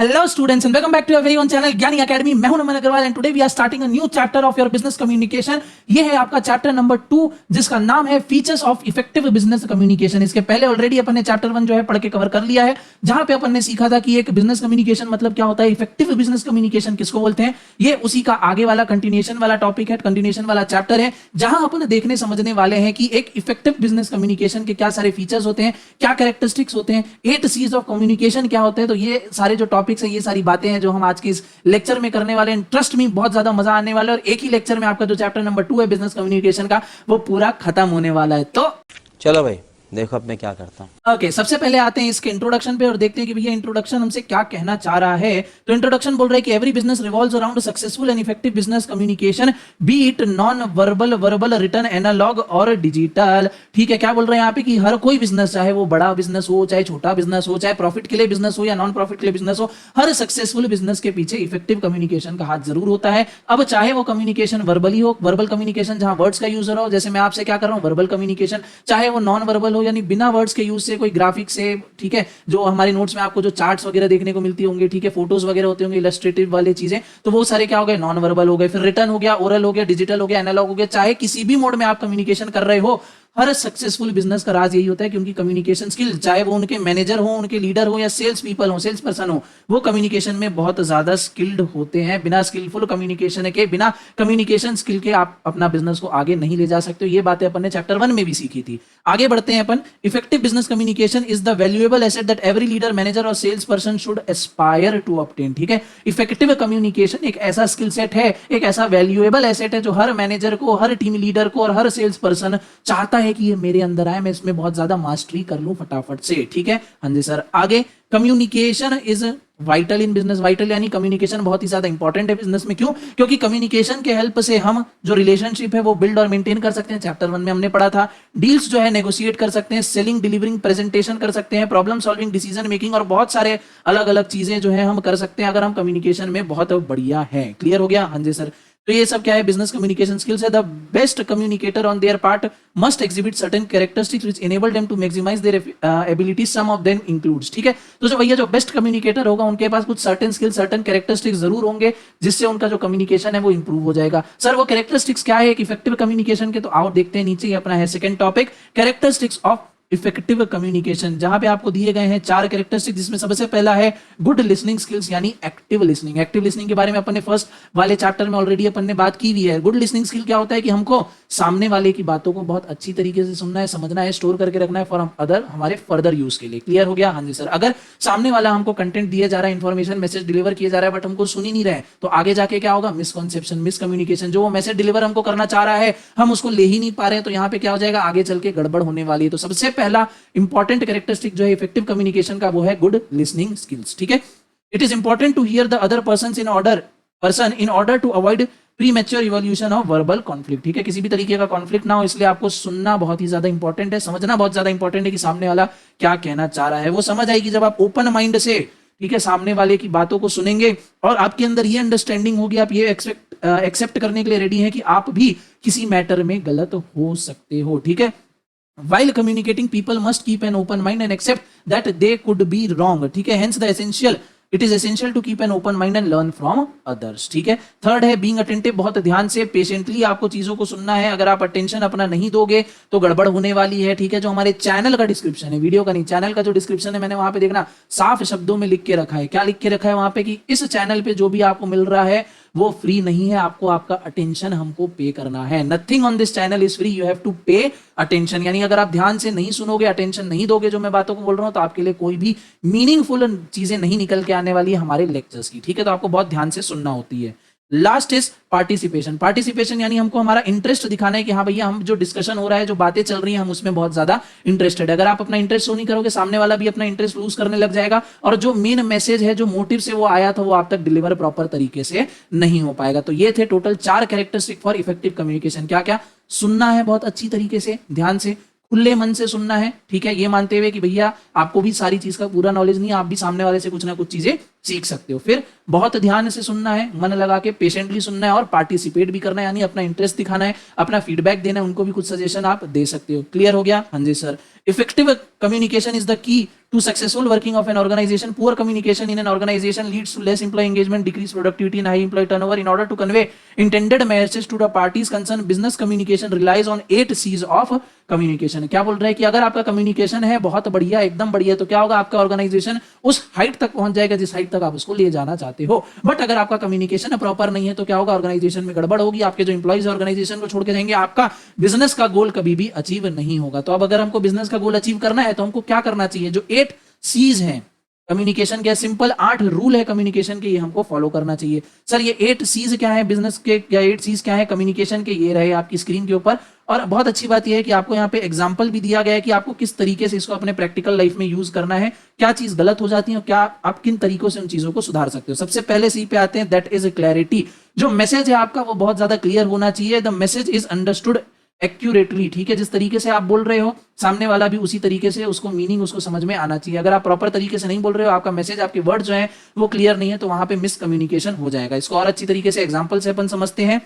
Hello students and welcome back to your very own channel ज्ञानी Academy। मैं हूं नमन Agarwal and today we are starting a new chapter of your business communication। ये है आपका chapter number 2 जिसका नाम है features of effective business communication. इसके पहले ऑलरेडी अपन ने चैप्टर 1 जो है पढ़ के कवर कर लिया है, जहां पे अपन ने सीखा था कि एक बिजनेस कम्युनिकेशन मतलब क्या होता है, इफेक्टिव बिजनेस कम्युनिकेशन किसको बोलते हैं। ये उसी का आगे वाला कंटिन्यूएशन वाला टॉपिक है, कंटिन्यूएशन वाला चैप्टर है, जहां अपन देखने समझने वाले हैं कि एक इफेक्टिव बिजनेस कम्युनिकेशन के क्या सारे फीचर्स होते हैं, क्या कैरेक्टरिस्टिक्स होते हैं, 8 C's ऑफ कम्युनिकेशन क्या होते हैं। तो ये सारे जो टॉपिक्स है, ये सारी बातें हैं जो हम आज के इस लेक्चर में करने वाले हैं। ट्रस्ट में बहुत ज्यादा मजा आने वाला है और एक ही लेक्चर में आपका जो चैप्टर नंबर 2 है बिजनेस कम्युनिकेशन का, वो पूरा खत्म होने वाला है। तो चलो भाई देखो अब मैं क्या करता हूँ। ओके, सबसे पहले आते हैं इसके इंट्रोडक्शन पे और देखते हैं कि भैया इंट्रोडक्शन हमसे क्या कहना चाह रहा है। तो इंट्रोडक्शन बोल रहा है कि every business revolves around successful and effective business communication, be it non verbal, verbal, written, analog और डिजिटल। ठीक है, क्या बोल रहे हैं यहाँ पे कि हर कोई बिजनेस, चाहे वो बड़ा बिजनेस हो, चाहे छोटा बिजनेस हो, चाहे प्रॉफिट के लिए बिजनेस हो या नॉन प्रॉफिट के लिए बिजनेस हो, हर सक्सेसफुल बिजनेस के पीछे इफेक्टिव कम्युनिकेशन का हाथ जरूर होता है। अब चाहे वो कम्युनिकेशन वर्बली हो, वर्बल कम्युनिकेशन जहां वर्ड्स का यूज हो रहा हो, जैसे मैं आपसे क्या कर रहा हूं वर्बल कम्युनिकेशन, चाहे वो नॉन वर्बल हो यानी बिना वर्ड्स के यूज से, कोई ग्राफिक्स से, ठीक है, जो हमारे नोट्स में आपको जो चार्ट्स वगैरह देखने को मिलती होंगे, ठीक है, फोटोज वगैरह होते होंगे, इलस्ट्रेटिव वाले चीजें, तो वो सारे क्या हो गए, नॉन वर्बल हो गए। फिर रिटर्न हो गया, ओरल हो गया, डिजिटल हो गया, एनालॉग हो गया। चाहे किसी भी मोड में आप कम्युनिकेशन कर रहे हो, हर सक्सेसफुल बिजनेस का राज यही होता है कि उनकी कम्युनिकेशन स्किल, चाहे वो उनके मैनेजर हो, उनके लीडर हो या सेल्स पीपल हो, सेल्स पर्सन हो, वो कम्युनिकेशन में बहुत ज्यादा स्किल्ड होते हैं। बिना स्किलफुल कम्युनिकेशन के, बिना कम्युनिकेशन स्किल के आप अपना बिजनेस को आगे नहीं ले जा सकते। ये बातें अपन ने चैप्टर 1 में भी सीखी थी। आगे बढ़ते हैं अपन। Effective business communication is the valuable asset that every leader, manager और sales person should aspire to obtain. ठीक है, इफेक्टिव कम्युनिकेशन एक ऐसा स्किल सेट है, एक ऐसा वैल्यूएबल एसेट है जो हर मैनेजर को, हर टीम लीडर को और हर सेल्स पर्सन चाहता है कि ये मेरे अंदर आए, मैं इसमें बहुत ज्यादा मास्टरी कर लूं फटाफट से। ठीक है, हाँ जी सर। आगे, communication is vital in business. Vital यानी कम्युनिकेशन बहुत ही ज्यादा इंपॉर्टेंट है बिजनेस में। क्यों? क्योंकि कम्युनिकेशन के हेल्प से हम जो रिलेशनशिप है वो बिल्ड और मेंटेन कर सकते हैं। चैप्टर 1 में हमने पढ़ा था। डील्स जो है नेगोशिएट कर सकते हैं, सेलिंग, डिलीवरिंग, प्रेजेंटेशन कर सकते हैं, प्रॉब्लम सॉल्विंग, डिसीजन मेकिंग और बहुत सारे अलग अलग चीजें जो है हम कर सकते हैं अगर हम कम्युनिकेशन में बहुत बढ़िया है। क्लियर हो गया? हाँ जी सर। तो ये सब क्या है, बिजनेस कम्युनिकेशन स्किल्स है। The best communicator on their part must exhibit certain characteristics which enable them to maximise their abilities, some of them includes. ठीक है, तो जो भैया जो बेस्ट कम्युनिकेटर होगा उनके पास कुछ सर्टेन स्किल्स, सर्टेन कैरेक्टरिस्टिक्स जरूर होंगे जिससे उनका जो कम्युनिकेशन है वो इंप्रूव हो जाएगा। सर वो कैरेक्टरिस्टिक्स क्या है एक इफेक्टिव कम्युनिकेशन के? तो आओ देखते हैं, नीचे ही अपना है second topic, characteristics of effective communication, जहां पे आपको दिए गए हैं 4 कैरेक्टरिस्टिक्स, जिसमें सबसे पहला है गुड लिसनिंग स्किल्स यानी एक्टिव लिसनिंग। एक्टिव लिसनिंग के बारे में अपन ने फर्स्ट वाले चैप्टर में ऑलरेडी अपन ने बात की हुई है। गुड लिसनिंग स्किल क्या होता है कि हमको सामने वाले की बातों को बहुत अच्छी तरीके से सुनना है, समझना है, स्टोर करके रखना है फॉर अदर, हमारे फर्दर यूज के लिए। क्लियर हो गया? हाँ जी सर। अगर सामने वाला हमको कंटेंट दिया जा रहा है, इंफॉर्मेशन मैसेज डिलीवर किया जा रहा है, बट हमको सुन ही नहीं रहे, तो आगे जाके क्या होगा, मिसकॉन्सेप्शन, मिसकम्युनिकेशन। जो वो मैसेज डिलीवर हमको करना चाह रहा है हम उसको ले ही नहीं पा रहे हैं, तो यहाँ पे क्या हो जाएगा, आगे चल के गड़बड़ होने वाली है। तो सबसे पहला इंपॉर्टेंट कैरेक्टरिस्टिक जो है इफेक्टिव कम्युनिकेशन का वो है गुड लिसनिंग स्किल्स। ठीक है, it is important to hear the other person in order to avoid premature evolution of verbal conflict. ठीक है, किसी भी तरीके का कॉन्फ्लिक्ट ना हो, इसलिए आपको सुनना बहुत ही ज्यादा इंपॉर्टेंट है, समझना बहुत ज्यादा इंपॉर्टेंट है कि सामने वाला क्या कहना चाह रहा है। वो समझ आएगी जब आप ओपन माइंड से, ठीक है, सामने वाले की बातों को सुनेंगे और आपके अंदर ये अंडरस्टैंडिंग होगी, आप ये एक्सेप्ट करने के लिए रेडी है कि आप भी किसी मैटर में गलत हो सकते हो। ठीक है, while communicating people must keep an open mind and accept that they could be wrong. ठीक है, hence it is essential to keep an open mind and learn from others. ठीक है, थर्ड है being attentive, बहुत ध्यान से, patiently आपको चीजों को सुनना है। अगर आप अटेंशन अपना नहीं दोगे तो गड़बड़ होने वाली है। ठीक है, जो हमारे चैनल का डिस्क्रिप्शन है, वीडियो का नहीं, चैनल का जो डिस्क्रिप्शन है, मैंने वहां पे देखना साफ शब्दों में लिख के रखा है। क्या लिख के रखा है वहां पे कि इस चैनल पे जो भी आपको मिल रहा है वो फ्री नहीं है, आपको आपका अटेंशन हमको पे करना है। Nothing on this channel is free, you have to pay attention. यानी अगर आप ध्यान से नहीं सुनोगे, अटेंशन नहीं दोगे जो मैं बातों को बोल रहा हूं, तो आपके लिए कोई भी मीनिंगफुल चीजें नहीं निकल के आने वाली है हमारे लेक्चर्स की। ठीक है, तो आपको बहुत ध्यान से सुनना होती है। Last is participation. पार्टिसिपेशन यानी हमको हमारा इंटरेस्ट दिखाना है कि हाँ भैया, हम जो डिस्कशन हो रहा है, जो बातें चल रही हैं, हम उसमें बहुत ज्यादा इंटरेस्टेड है। अगर आप अपना इंटरेस्ट शो नहीं करोगे, सामने वाला भी अपना इंटरेस्ट लूज करने लग जाएगा और जो मेन मैसेज है, जो मोटिव से वो आया था, वो आप तक डिलीवर प्रॉपर तरीके से नहीं हो पाएगा। तो ये थे total 4 characteristic for effective communication. क्या क्या? सुनना है बहुत अच्छी तरीके से, ध्यान से, खुले मन से सुनना है। ठीक है, ये मानते हुए कि भैया आपको भी सारी चीज का पूरा नॉलेज नहीं है, आप भी सामने वाले से कुछ ना कुछ चीजें सीख सकते हो। फिर बहुत ध्यान से सुनना है, मन लगा के पेशेंटली सुनना है और पार्टिसिपेट भी करना है, यानी अपना इंटरेस्ट दिखाना है, अपना फीडबैक देना है, उनको भी कुछ सजेशन आप दे सकते हो। क्लियर हो गया? हाँ जी sir. Effective communication is the key to successful working of an organization. Poor communication in an organization leads to less employee engagement, decreased productivity, and high employee turnover. In order to convey intended message to the parties concerned, business communication relies on 8 C's of communication. क्या बोल रहे हैं कि अगर आपका communication है बहुत बढ़िया, एकदम बढ़िया, तो क्या होगा, आपका ऑर्गेनाइजेशन उस हाइट तक पहुंच जाएगा जिस हाइट तक आप उसको ले जाना चाहते हो। बट अगर आपका कम्युनिकेशन प्रॉपर नहीं है तो क्या होगा, ऑर्गेनाइजेशन में गड़बड़ होगी, आपके जो इंप्लॉइज ऑर्गेनाइजेशन को छोड़ के जाएंगे, आपका बिजनेस का गोल कभी भी अचीव नहीं होगा। तो अब अगर हमको बिजनेस का गोल अचीव करना है तो हमको क्या करना चाहिए, जो 8 सीज हैं कम्युनिकेशन के, सिंपल 8 रूल है कम्युनिकेशन के, ये हमको फॉलो करना चाहिए। सर ये 8 सीज क्या है बिजनेस के, या 8 सीज क्या है कम्युनिकेशन के, ये रहे आपकी स्क्रीन के ऊपर। और बहुत अच्छी बात यह है कि आपको यहाँ पे एग्जांपल भी दिया गया है कि आपको किस तरीके से इसको अपने प्रैक्टिकल लाइफ में यूज करना है, क्या चीज गलत हो जाती है और क्या आप किन तरीकों से उन चीजों को सुधार सकते हो। सबसे पहले सी पे आते हैं, दैट इज क्लैरिटी। जो मैसेज है आपका वो बहुत ज्यादा क्लियर होना चाहिए। The message is understood accurately, ठीक है, जिस तरीके से आप बोल रहे हो सामने वाला भी उसी तरीके से उसको मीनिंग उसको समझ में आना चाहिए। अगर आप प्रॉपर तरीके से नहीं बोल रहे हो, आपका मैसेज, आपके वर्ड जो है वो क्लियर नहीं है, तो वहां पे मिसकम्युनिकेशन हो जाएगा। इसको और अच्छी तरीके से एग्जांपल से अपन समझते हैं।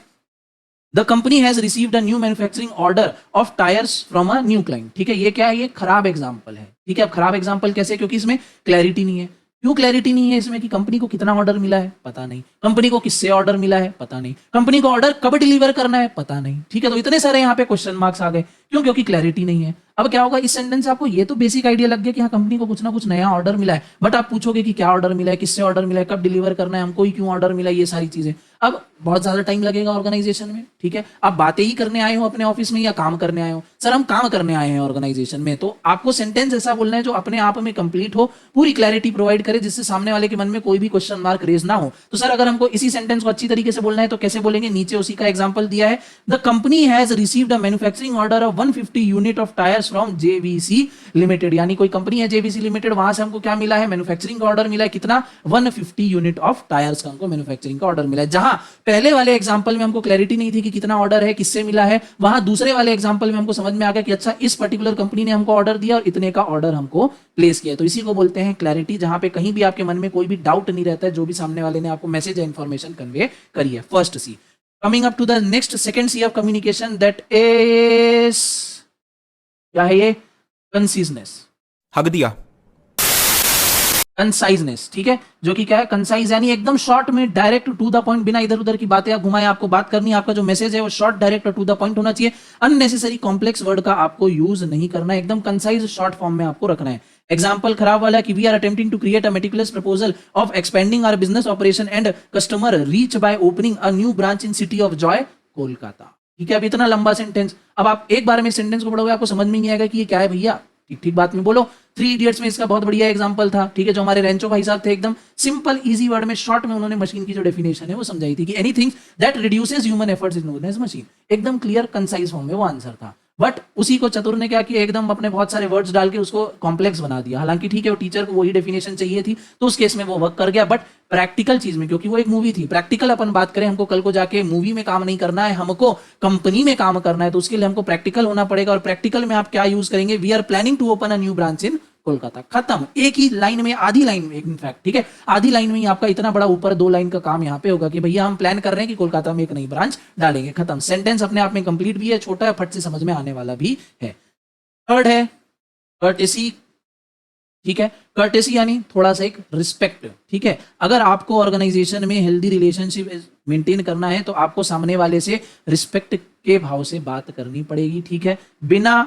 The company has received a new manufacturing order of tyres from a new client, ठीक है, ये क्या है, ये खराब एग्जांपल है, ठीक है। अब खराब एग्जांपल कैसे, क्योंकि इसमें क्लैरिटी नहीं है। क्यों क्लैरिटी नहीं है इसमें, कि कंपनी को कितना ऑर्डर मिला है पता नहीं, कंपनी को किससे ऑर्डर मिला है पता नहीं, कंपनी को ऑर्डर कब डिलीवर करना है पता नहीं, ठीक है। तो इतने सारे यहाँ पे क्वेश्चन मार्क्स आ गए, क्यों, क्योंकि क्लैरिटी नहीं है। अब क्या होगा, इस सेंटेंस से आपको ये तो बेसिक आइडिया लग गया कि हाँ कंपनी को कुछ ना कुछ नया ऑर्डर मिला है, बट आप पूछोगे कि क्या ऑर्डर मिला है, किससे ऑर्डर मिला है, कब डिलीवर करना है, हमको ही क्यों ऑर्डर मिला है, ये सारी चीजें। अब बहुत ज्यादा टाइम लगेगा ऑर्गेनाइजेशन में, ठीक है। आप बातें ही करने आए हो अपने ऑफिस में या काम करने आए हो? सर हम काम करने आए हैं ऑर्गेनाइजेशन में। तो आपको सेंटेंस ऐसा बोलना है जो अपने आप में कंप्लीट हो, पूरी क्लैरिटी प्रोवाइड करे, जिससे सामने वाले के मन में कोई भी क्वेश्चन मार्क रेज ना हो। तो सर अगर हमको इसी सेंटेंस को अच्छी तरीके से बोलना है तो कैसे बोलेंगे, नीचे उसी का एग्जांपल दिया है। The company has received a manufacturing order of 150 unit of tyres from JVC limited, यानी कोई कंपनी है जेवीसी लिमिटेड, वहां से हमको क्या मिला है, मैन्युफैक्चरिंग का ऑर्डर मिला है, कितना, 150 यूनिट ऑफ टायर्स का हमको मैन्युफैक्चरिंग का ऑर्डर मिला है। जहां पहले वाले एग्जांपल में हमको क्लैरिटी नहीं थी कि कितना ऑर्डर है, किससे मिला है, वहां दूसरे वाले एग्जांपल में हमको समझ में आ गया कि अच्छा इस पर्टिकुलर कंपनी ने हमको ऑर्डर दिया और इतने का ऑर्डर हमको प्लेस किया। तो इसी को बोलते हैं क्लैरिटी, जहां पे कहीं भी आपके मन में कोई भी डाउट नहीं रहता है, जो भी सामने वाले ने आपको मैसेज या इंफॉर्मेशन कन्वे करी है। First C. Coming up to the next second C of communication, that is क्या है ये, कंसीजनेस। हक दिया। कंसाइजनेस, ठीक है, जो कि क्या है, कंसाइज यानी एकदम शॉर्ट में, डायरेक्ट टू द पॉइंट, बिना इधर उधर की बातें आप घुमाए, आपको बात करनी है, आपका जो मैसेज है वो शॉर्ट, डायरेक्ट और टू द पॉइंट होना चाहिए। अननेसेसरी कॉम्प्लेक्स वर्ड का आपको यूज नहीं करना है, एकदम कंसाइज शॉर्ट फॉर्म में आपको रखना है। एग्जाम्पल खराब वाला कि we are attempting to create a meticulous proposal of expanding our business operation and customer reach by opening a new branch in city of joy Kolkata, ठीक है। अब इतना लंबा सेंटेंस, अब आप एक बार में सेंटेंस को पढ़ोगे आपको समझ में नहीं आएगा कि ये क्या है भैया, ठीक ठीक बात में बोलो। 3 इडियट्स में इसका बहुत बढ़िया एग्जांपल था, ठीक है, जो हमारे रेंचो भाई साहब थे, एकदम सिंपल इजी वर्ड में शॉर्ट में उन्होंने मशीन की जो डेफिनेशन है वो समझाई थी कि anything that reduces human efforts is known as machine. एकदम क्लियर कंसाइज फॉर्म में वो आंसर था, बट उसी को चतुर ने क्या किया, एकदम अपने बहुत सारे वर्ड्स डाल के उसको कॉम्प्लेक्स बना दिया। हालांकि ठीक है, वो टीचर को वही डेफिनेशन चाहिए थी तो उस केस में वो वर्क कर गया, बट प्रैक्टिकल चीज में, क्योंकि वो एक मूवी थी, प्रैक्टिकल अपन बात करें, हमको कल को जाके मूवी में काम नहीं करना है, हमको कंपनी में काम करना है, तो उसके लिए हमको प्रैक्टिकल होना पड़ेगा। और प्रैक्टिकल में आप क्या यूज करेंगे, we are planning to open a new branch in Kolkata, खत्म। एक ही लाइन में, आधी लाइन में इनफैक्ट, ठीक है, आधी लाइन में ही आपका इतना बड़ा ऊपर 2 लाइन का काम यहाँ पे होगा कि भैया हम प्लान कर रहे हैं कि कोलकाता में एक नई ब्रांच डालेंगे, खत्म। सेंटेंस अपने आप में कंप्लीट भी है, छोटा है, फट से समझ में आने वाला भी है। थर्ड है कर्टेसी, ठीक है, कर्टेसी यानी थोड़ा सा एक रिस्पेक्ट, ठीक है। अगर आपको ऑर्गेनाइजेशन में हेल्दी रिलेशनशिप मेंटेन करना है तो आपको सामने वाले से रिस्पेक्ट के भाव से बात करनी पड़ेगी, ठीक है, बिना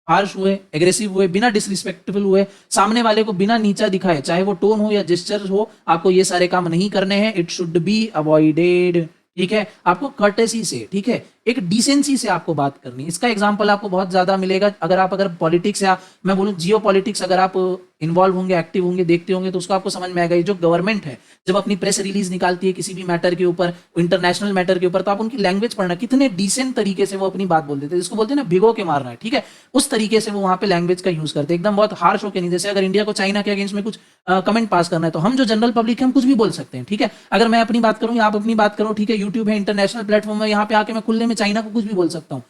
हार्श हुए, एग्रेसिव हुए, बिना डिसरिस्पेक्टफुल हुए, सामने वाले को बिना नीचा दिखाए, चाहे वो टोन हो या जेस्चर हो, आपको ये सारे काम नहीं करने हैं। इट शुड बी अवॉइडेड, ठीक है, आपको कर्टेसी से, ठीक है, एक डिसेंसी से आपको बात करनी। इसका एग्जांपल आपको बहुत ज्यादा मिलेगा अगर पॉलिटिक्स या मैं बोलूं जियो पॉलिटिक्स अगर आप इन्वॉल्व होंगे, एक्टिव होंगे, देखते होंगे, तो उसको आपको समझ में आएगा। ये जो गवर्नमेंट है जब अपनी प्रेस रिलीज निकालती है किसी भी मैटर के ऊपर, इंटरनेशनल मैटर के ऊपर, तो आप उनकी लैंग्वेज पढ़ना, कितने डिसेंट तरीके से वो अपनी बात बोल देते हैं, जिसको बोलते हैं ना भिगो के मारना है, ठीक है, उस तरीके से वो वहां पे लैंग्वेज का यूज करते हैं, एकदम बहुत हार्श होकर नहीं। जैसे अगर इंडिया को चाइना के अगेंस्ट में कुछ कमेंट पास करना है तो हम जो जनरल पब्लिक है हम कुछ भी बोल सकते हैं, ठीक है। अगर मैं अपनी बात करूं, आप अपनी बात करो, ठीक है, यूट्यूब है, इंटरनेशनल प्लेटफॉर्म है, यहाँ पे आके मैं खुले में चाइना को कुछ भी बोल सकता हूँ।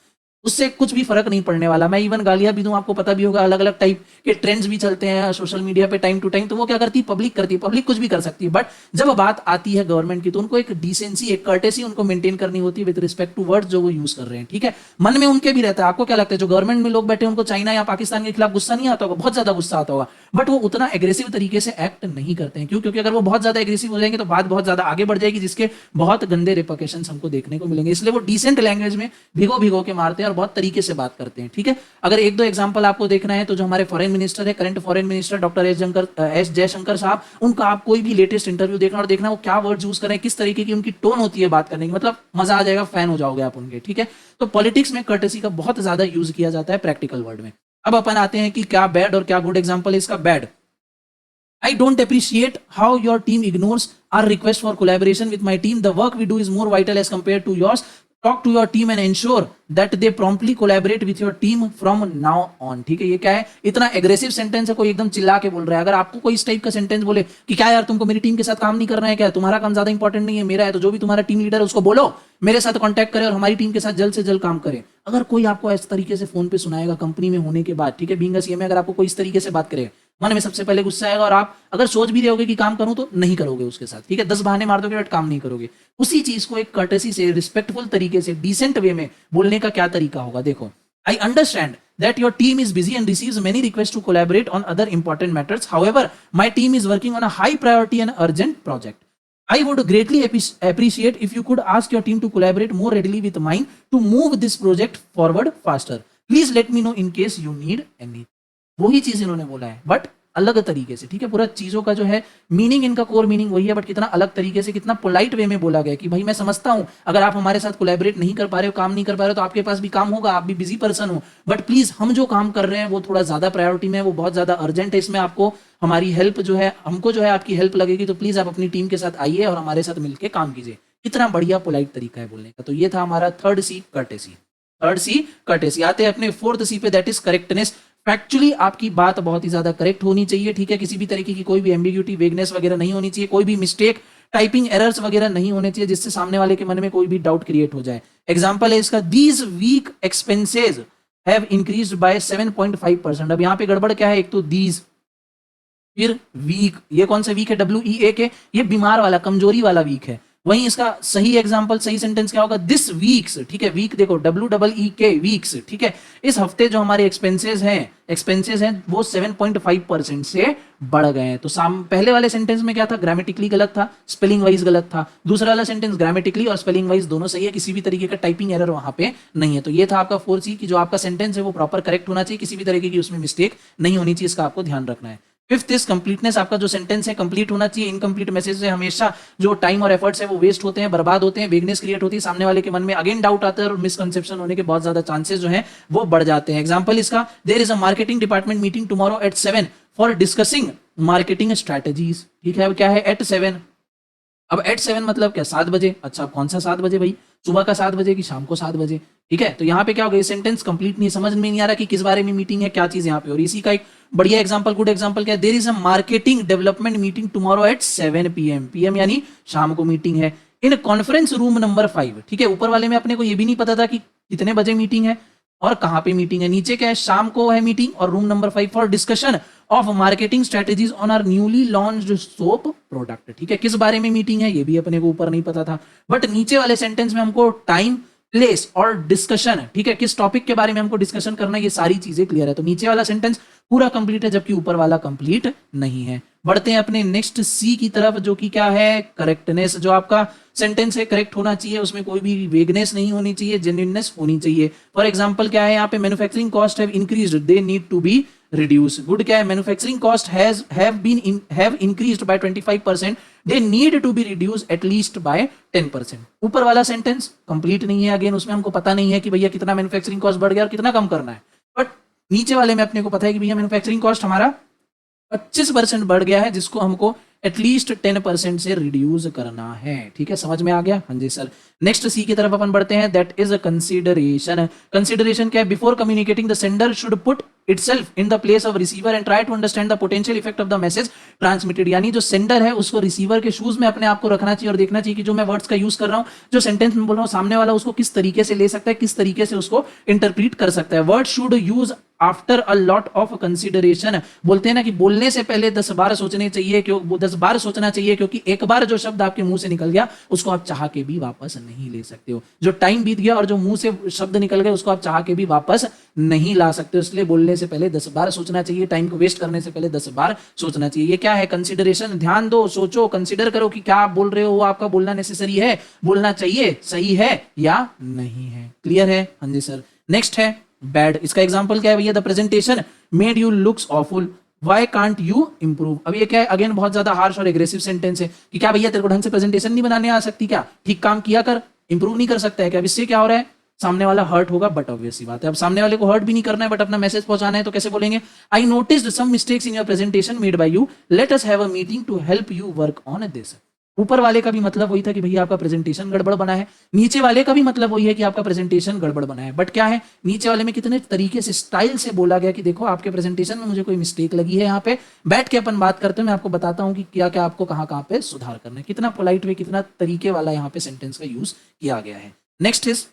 उससे कुछ भी फर्क नहीं पड़ने वाला। मैं इवन गालियां भी दूं, आपको पता भी होगा, अलग अलग टाइप के ट्रेंड्स भी चलते हैं सोशल मीडिया पे टाइम टू टाइम, तो वो क्या करती है, पब्लिक करती है, पब्लिक कुछ भी कर सकती है। बट जब बात आती है गवर्नमेंट की, तो उनको एक डिसेंसी, एक कर्टेसी उनको मेंटेन करनी होती है विद रिस्पेक्ट टू वर्ड्स जो वो यूज कर रहे हैं, ठीक है। मन में उनके भी रहता है। आपको क्या लगता है, जो गवर्नमेंट में लोग बैठे हैं उनको चाइना या पाकिस्तान के खिलाफ गुस्सा नहीं आता होगा? बहुत ज्यादा गुस्सा आता होगा, बट वो उतना एग्रेसिव तरीके से एक्ट नहीं करते हैं। क्यों? क्योंकि अगर वो बहुत ज्यादा एग्रेसिव हो जाएंगे तो बात बहुत ज्यादा आगे बढ़ जाएगी, जिसके बहुत गंदे रिपरकशंस हमको देखने को मिलेंगे। इसलिए वो डिसेंट लैंग्वेज में भिगो भिगो के मारते हैं और बहुत तरीके से बात करते हैं, ठीक है। अगर एक दो एग्जांपल आपको देखना है तो जो हमारे फॉरेन मिनिस्टर है, current foreign minister doctor S Jaishankar साहब, उनका आप कोई भी लेटेस्ट इंटरव्यू देखना और देखना वो क्या वर्ड यूज करें, किस तरीके की उनकी टोन होती है बात करने की, मतलब मजा आ जाएगा, फैन हो जाओगे आप उनके, ठीक है। तो पॉलिटिक्स में कर्टेसी का बहुत ज्यादा यूज किया जाता है प्रैक्टिकल वर्ड में। अब अपन आते हैं कि क्या बैड और क्या गुड एग्जांपल है इसका। Bad, I don't appreciate how your team ignores our request for collaboration with my team. The work we do is more vital as compared to yours. Talk to your team and ensure that they promptly collaborate with your team from now on. ठीक है, ये क्या है, इतना aggressive sentence है, कोई एकदम चिल्ला के बोल रहा है। अगर आपको कोई इस टाइप का सेंटेंस बोले कि क्या यार तुमको मेरी टीम के साथ काम नहीं करना है क्या, तुम्हारा काम ज्यादा इंपॉर्टेंट नहीं है मेरा है, तो जो भी तुम्हारा टीम लीडर है उसको बोलो मेरे साथ कांटेक्ट करे और हमारी टीम के साथ जल्द से जल्द काम करे। अगर कोई आपको इस तरीके से फोन पे सुनाएगा कंपनी में होने के बाद, ठीक है, बीइंग अ सीएम, अगर आपको कोई इस तरीके से बात करे, मन में सबसे पहले गुस्सा आएगा और आप अगर सोच भी रहे होगे कि काम करूं तो नहीं करोगे उसके साथ, ठीक है। 10 बहाने मार दोगे बट काम नहीं करोगे। उसी चीज को एक कर्टेसी से, रिस्पेक्टफुल तरीके से, डिसेंट वे में बोलने का क्या तरीका होगा, देखो। I understand that your team is busy and receives many requests to collaborate on other important matters. However, my team is working on a high priority and urgent project. I would greatly appreciate if you could ask your team to collaborate more readily with mine to move this project forward faster. Please let me know in case you need any. वही चीज इन्होंने बोला है but अलग तरीके से, ठीक है। पूरा चीजों का जो है मीनिंग, इनका कोर मीनिंग वही है, बट कितना अलग तरीके से, कितना पोलाइट वे में बोला गया कि भाई मैं समझता हूं अगर आप हमारे साथ कोलैबोरेट नहीं कर पा रहे हो, काम नहीं कर पा रहे हो, तो आपके पास भी काम होगा, आप भी बिजी पर्सन हो, बट प्लीज हम जो काम कर रहे हैं वो थोड़ा ज्यादा प्रायोरिटी में है, वो बहुत ज्यादा अर्जेंट है, इसमें आपको हमारी हेल्प जो है, हमको जो है आपकी हेल्प लगेगी, तो प्लीज आप अपनी टीम के साथ आइए और हमारे साथ मिलकर काम कीजिए। इतना बढ़िया पोलाइट तरीका है बोलने का। तो ये था हमारा third C, courtesy. Third C, courtesy. आते हैं अपने फोर्थ सी पे, दैट इज करेक्टनेस। फैक्चुअली आपकी बात बहुत ही ज्यादा करेक्ट होनी चाहिए, ठीक है। किसी भी तरीके की कोई भी एम्बिग्यूटी, वेगनेस वगैरह नहीं होनी चाहिए, कोई भी मिस्टेक, टाइपिंग एरर्स वगैरह नहीं होने चाहिए जिससे सामने वाले के मन में कोई भी डाउट क्रिएट हो जाए। एग्जांपल है इसका, these week expenses have increased by 7.5%। अब यहाँ पे गड़बड़ क्या है, एक तो दीज, फिर वीक, ये कौन सा वीक है, WEAK, ये बीमार वाला, कमजोरी वाला वीक है। वहीं इसका सही एग्जांपल, सही सेंटेंस क्या होगा, दिस वीक्स, ठीक है। वीक देखो, WEEK, वीक्स, ठीक है। इस हफ्ते जो हमारे एक्सपेंसेस हैं वो 7.5% से बढ़ गए हैं। तो पहले वाले सेंटेंस में क्या था, ग्रामेटिकली गलत था, स्पेलिंग वाइज गलत था। दूसरा वाला सेंटेंस ग्रामेटिकली और स्पेलिंग वाइज दोनों सही है, किसी भी तरीके का टाइपिंग एरर वहां पे नहीं है। तो ये था आपका 4C कि जो आपका सेंटेंस है वो प्रॉपर करेक्ट होना चाहिए, किसी भी तरीके की उसमें मिस्टेक नहीं होनी चाहिए, इसका आपको ध्यान रखना है। Fifth is completeness. आपका जो सेंटेंस है कंप्लीट होना चाहिए। इनकम्प्लीट मैसेज से हमेशा जो टाइम और एफर्ट्स है वो वेस्ट होते हैं, बर्बाद होते हैं, वेगनेस क्रिएट होती है, सामने वाले के मन में अगेन डाउट आता है और मिसकंसेप्शन होने के बहुत ज्यादा चांसेस जो हैं वो बढ़ जाते हैं। एग्जांपल इसका, there is a marketing department meeting tomorrow at 7 for discussing marketing strategies, ठीक है। अब क्या है, एट 7, अब एट 7 मतलब क्या, 7 बजे। अच्छा, कौन सा 7 बजे भाई, सुबह का 7 बजे कि शाम को 7 बजे, ठीक है। तो यहाँ पे क्या हो गया, सेंटेंस कंप्लीट नहीं, समझ में नहीं आ रहा कि किस बारे में मीटिंग है, क्या चीज यहाँ पे। और इसी का एक बढ़िया एग्जांपल, गुड एग्जांपल क्या है, there is a marketing development meeting tomorrow at 7 PM, PM यानी शाम को मीटिंग है, इन कॉन्फ्रेंस रूम नंबर 5, ठीक है। ऊपर वाले में अपने को ये भी नहीं पता था कि कितने बजे मीटिंग है और कहाँ पे मीटिंग है। नीचे क्या है, शाम को है मीटिंग और room number 5 for discussion of marketing strategies on our newly launched soap product, ठीक है। किस बारे में मीटिंग है ये भी अपने को ऊपर नहीं पता था, बट नीचे वाले सेंटेंस में हमको टाइम, प्लेस और डिस्कशन, ठीक है, किस टॉपिक के बारे में हमको डिस्कशन करना है, ये सारी चीजें क्लियर है। तो नीचे वाला सेंटेंस पूरा कंप्लीट है जबकि ऊपर वाला कंप्लीट नहीं है। बढ़ते हैं अपने नेक्स्ट सी की तरफ, जो कि क्या है, करेक्टनेस। जो आपका सेंटेंस है करेक्ट होना चाहिए, उसमें कोई भी वेगनेस नहीं होनी चाहिए, जेन्युइननेस होनी चाहिए। फॉर एग्जांपल क्या है यहाँ पे, manufacturing cost have increased, they need to be reduce. Good क्या है, manufacturing cost have increased by 25%, they need to be reduce at least by 10%। ऊपर वाला सेंटेंस कंप्लीट नहीं है, अगेन उसमें हमको पता नहीं है कि भैया कितना मैन्युफैक्चरिंग कॉस्ट बढ़ गया और कितना कम करना है, बट नीचे वाले में अपने को पता है कि भैया मैन्युफैक्चरिंग कॉस्ट हमारा 25% बढ़ गया है, जिसको हमको एटलीस्ट 10% से रिड्यूस करना है। ठीक है, समझ में आ गया? हाँ जी सर। नेक्स्ट सी की तरफ अपन बढ़ते हैं, that is a consideration. Consideration क्या है? Before communicating the sender should put itself in the place of receiver and try to understand the potential effect of the message transmitted। यानी जो सेंडर है उसको रिसीवर के शूज में अपने आप को रखना चाहिए और देखना चाहिए कि जो मैं वर्ड्स का यूज कर रहा हूं, जो सेंटेंस में बोल रहा हूं, सामने वाला उसको किस तरीके से ले सकता है, किस तरीके से उसको इंटरप्रीट कर सकता है। Word should use after a lot of consideration. बोलते हैं ना कि बोलने से पहले 10 बार सोचने चाहिए, क्यों 10 बार सोचना चाहिए, क्योंकि एक बार जो शब्द आपके मुंह से निकल गया उसको आप चाह के भी वापस नहीं ले सकते हो। जो टाइम बीत गया और जो मुंह से शब्द निकल गए उसको आप चाह के भी वापस नहीं ला सकते हो। इसलिए बोलने से पहले 10 बार सोचना चाहिए, टाइम को वेस्ट करने से पहले 10 बार सोचना चाहिए। ये क्या है? कंसिडरेशन। ध्यान दो, सोचो, कंसिडर करो कि क्या आप बोल रहे हो वो आपका बोलना नेसेसरी है, बोलना चाहिए, सही है या नहीं है। क्लियर है? हाँ जी सर। नेक्स्ट है बैड। इसका एग्जांपल क्या है भैया? The presentation made you looks awful, why can't you improve. अब ये क्या है? अगेन बहुत ज्यादा हार्श और एग्रेसिव सेंटेंस है कि क्या भैया तेरे को ढंग से प्रेजेंटेशन नहीं बनाने आ सकती क्या? ठीक काम किया कर, इंप्रूव नहीं कर सकता है क्या? इससे क्या हो रहा है? सामने वाला हर्ट होगा, बट ऑब्वियस सी बात है अब सामने वाले को हर्ट भी नहीं करना है बट अपना मैसेज पहुंचाना है, तो कैसे बोलेंगे? I noticed some mistakes in your presentation made by you, let us have a meeting to help you work on this. ऊपर वाले का भी मतलब वही था कि भैया आपका प्रेजेंटेशन गड़बड़ बना है, नीचे वाले का भी मतलब वही है कि आपका प्रेजेंटेशन गड़बड़ बना है। बट क्या है, नीचे वाले में कितने तरीके से स्टाइल से बोला गया कि देखो आपके प्रेजेंटेशन में मुझे कोई मिस्टेक लगी है। यहाँ पे बैठ के अपन बात करते हैं, मैं आपको बताता हूँ कि क्या क्या आपको कहाँ पे सुधार करना है। कितना पोलाइट वे, कितना तरीके वाला यहाँ पे सेंटेंस का यूज किया गया है। Next is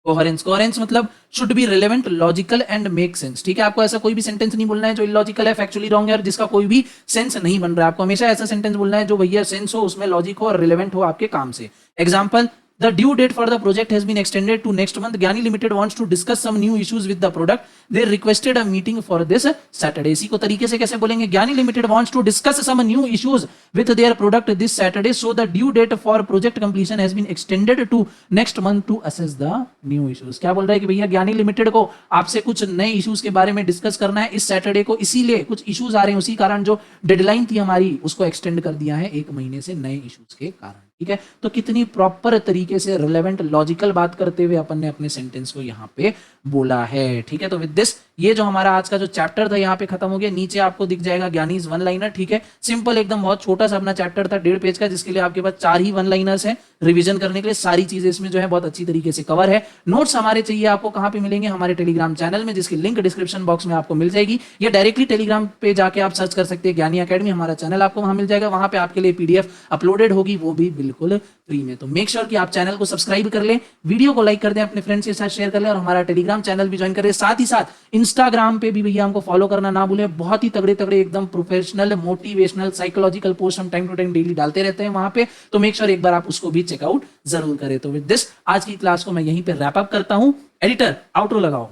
coherence. कोहेरेंस मतलब should be relevant, logical and make sense. ठीक है, आपको ऐसा कोई भी सेंटेंस नहीं बोलना है जो इलॉजिकल है, फैक्चुअली रॉन्ग है और जिसका कोई भी सेंस नहीं बन रहा है। आपको हमेशा ऐसा सेंटेंस बोलना है जो भैया सेंस हो, उसमें लॉजिक हो और रिलेवेंट हो आपके काम से। Example, the due date for the project has been extended to next month. Gyani Limited wants to discuss some new issues with the product. They requested a meeting for this Saturday. इसी को तरीके से कैसे बोलेंगे? Gyani Limited wants to discuss some new issues with their product this Saturday. So the due date for project completion has been extended to next month to assess the new issues. क्या बोल रहा है कि भैया ज्ञानी limited को आपसे कुछ नए इश्यूज के बारे में डिस्कस करना है इस सैटरडे को, इसीलिए कुछ इश्यूज आ रहे हैं, उसी कारण जो डेडलाइन थी हमारी उसको एक्सटेंड कर दिया है 1 महीने से नए इश्यूज के कारण। ठीक है, तो कितनी प्रॉपर तरीके से रिलेवेंट लॉजिकल बात करते हुए अपन ने अपने सेंटेंस को यहाँ पे बोला है। ठीक है, तो विद दिस ये जो हमारा आज का जो चैप्टर था यहाँ पे खत्म हो गया। नीचे आपको दिख जाएगा ज्ञानीज वन लाइनर। ठीक है, सिंपल एकदम बहुत छोटा सा अपना चैप्टर था 1.5 पेज का, जिसके लिए आपके पास 4 ही वन लाइनर्स हैं रिवीजन करने के लिए। सारी चीजें इसमें जो है बहुत अच्छी तरीके से कवर है। नोट्स हमारे चाहिए आपको कहाँ पे मिलेंगे? हमारे टेलीग्राम चैनल में, जिसकी लिंक डिस्क्रिप्शन बॉक्स में आपको मिल जाएगी, या डायरेक्टली टेलीग्राम पे जाके आप सर्च कर सकते हैं ज्ञानी अकेडमी, हमारा चैनल आपको वहां मिल जाएगा। वहां पे आपके लिए पीडीएफ अपलोडेड होगी, वो भी बिल्कुल फ्री में। तो मेक श्योर कि आप चैनल को सब्सक्राइब कर लें, वीडियो को लाइक कर दें, अपने फ्रेंड्स के साथ शेयर कर लें और हमारा टेलीग्राम चैनल भी ज्वाइन करें। साथ ही साथ इंस्टाग्राम पे भी भैया हमको फॉलो करना ना भूलें। बहुत ही तगड़े तगड़े एकदम प्रोफेशनल, मोटिवेशनल, साइकोलॉजिकल पोस्ट हम टाइम टू टाइम डेली डालते रहते हैं वहां पे, तो मेक श्योर एक बार आप उसको भी चेकआउट जरूर करें। तो विद दिस आज की क्लास को मैं यहीं पे रैप अप करता हूं। एडिटर आउटरो लगाओ।